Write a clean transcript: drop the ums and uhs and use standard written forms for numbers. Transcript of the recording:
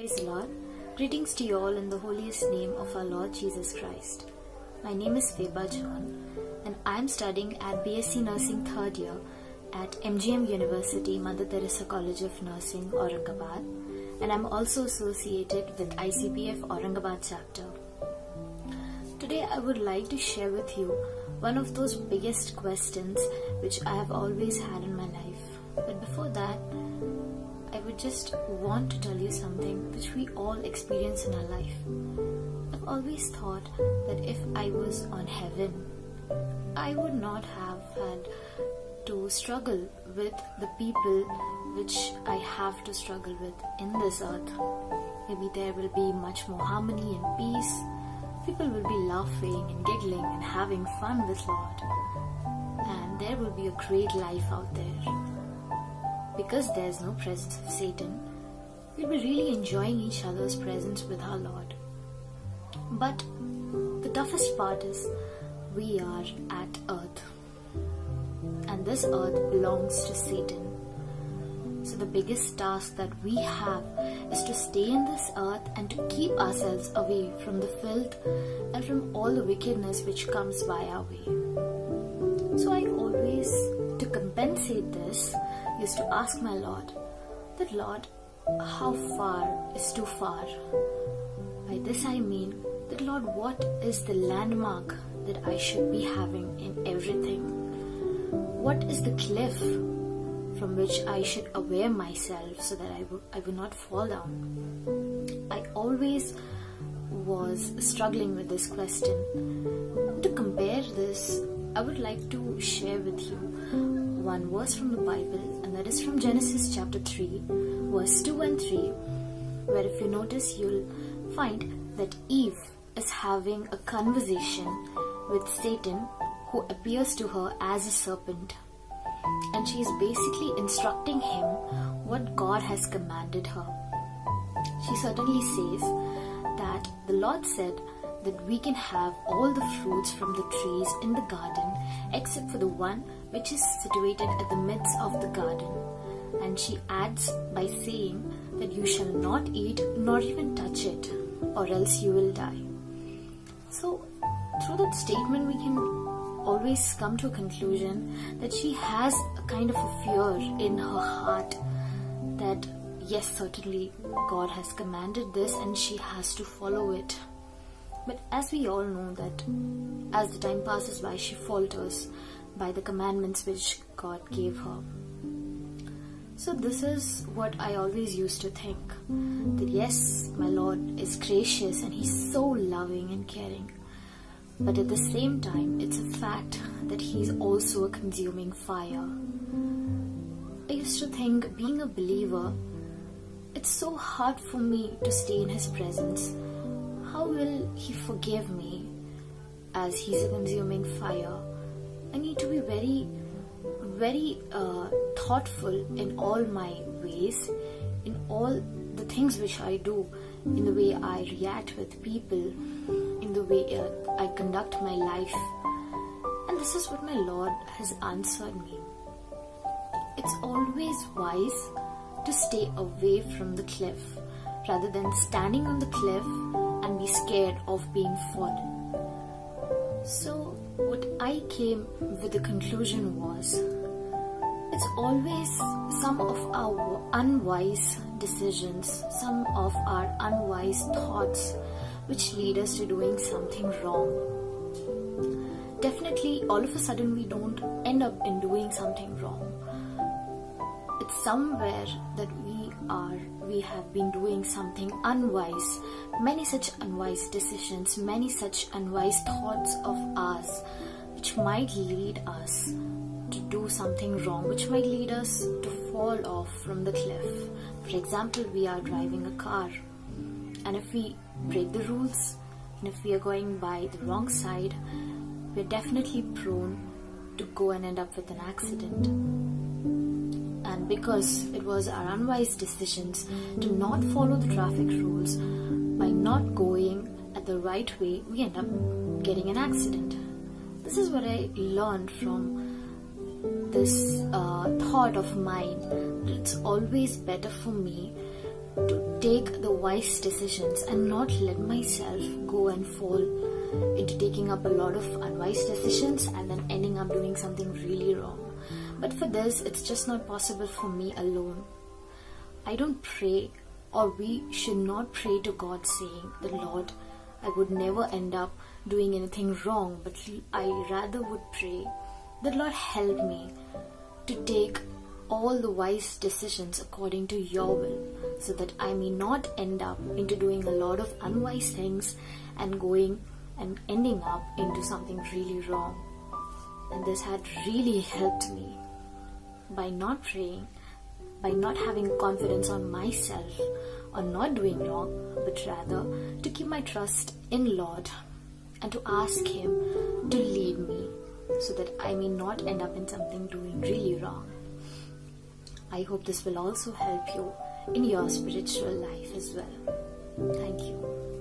Praise the Lord. Greetings to you all in the holiest name of our Lord Jesus Christ. My name is Feba John and I am studying at B.Sc Nursing 3rd year at MGM University, Mother Teresa College of Nursing, Aurangabad, and I am also associated with iCPF Aurangabad chapter. Today I would like to share with you one of those biggest questions which I have always had in my life. But before that, I would just want to tell you something which we all experience in our life. I've always thought that if I was on heaven, I would not have had to struggle with the people which I have to struggle with in this earth. Maybe there will be much more harmony and peace. People will be laughing and giggling and having fun with Lord. And there will be a great life out there. Because there's no presence of Satan, we'll be really enjoying each other's presence with our Lord. But the toughest part is we are at earth. And this earth belongs to Satan. So the biggest task that we have is to stay in this earth and to keep ourselves away from the filth and from all the wickedness which comes by our way. So I always, to compensate this, used to ask my Lord, that Lord, how far is too far? By this I mean that Lord, what is the landmark that I should be having in everything? What is the cliff from which I should aware myself so that I would not fall down? I always was struggling with this question. To compare this, I would like to share with you one verse from the Bible, and that is from Genesis chapter 3, verse 2 and 3, where if you notice, you'll find that Eve is having a conversation with Satan, who appears to her as a serpent. And she is basically instructing him what God has commanded her. She certainly says that the Lord said that we can have all the fruits from the trees in the garden except for the one which is situated at the midst of the garden. And she adds by saying that you shall not eat nor even touch it, or else you will die. So through that statement we can always come to a conclusion that she has a kind of a fear in her heart that yes, certainly God has commanded this and she has to follow it. But as we all know that as the time passes by, she falters by the commandments which God gave her. So this is what I always used to think, that yes, my Lord is gracious and He's so loving and caring. But at the same time, it's a fact that He's also a consuming fire. I used to think, being a believer, it's so hard for me to stay in His presence. How will He forgive me as He's a consuming fire? I need to be very thoughtful in all my ways, in all the things which I do, in the way I react with people, in the way I conduct my life. And this is what my Lord has answered me. It's always wise to stay away from the cliff rather than standing on the cliff and be scared of being fallen. So what I came with the conclusion was, it's always some of our unwise decisions, some of our unwise thoughts which lead us to doing something wrong. Definitely, all of a sudden we don't end up in doing something wrong. It's somewhere that we have been doing something unwise, many such unwise decisions, many such unwise thoughts of ours, which might lead us to do something wrong, which might lead us to fall off from the cliff. For example, we are driving a car, and if we break the rules, and if we are going by the wrong side, we're definitely prone to go and end up with an accident. And because it was our unwise decisions to not follow the traffic rules, by not going at the right way, we end up getting an accident. This is what I learned from this thought of mine, that it's always better for me to take the wise decisions and not let myself go and fall into taking up a lot of unwise decisions and then ending up doing something really wrong. But for this, it's just not possible for me alone. I don't pray, or we should not pray to God saying that, Lord, I would never end up doing anything wrong, but I rather would pray that, Lord, help me to take all the wise decisions according to your will, so that I may not end up into doing a lot of unwise things and going and ending up into something really wrong. And this had really helped me by not praying, by not having confidence on myself, on not doing wrong, but rather to keep my trust in Lord and to ask Him to lead me so that I may not end up in something doing really wrong. I hope this will also help you in your spiritual life as well. Thank you.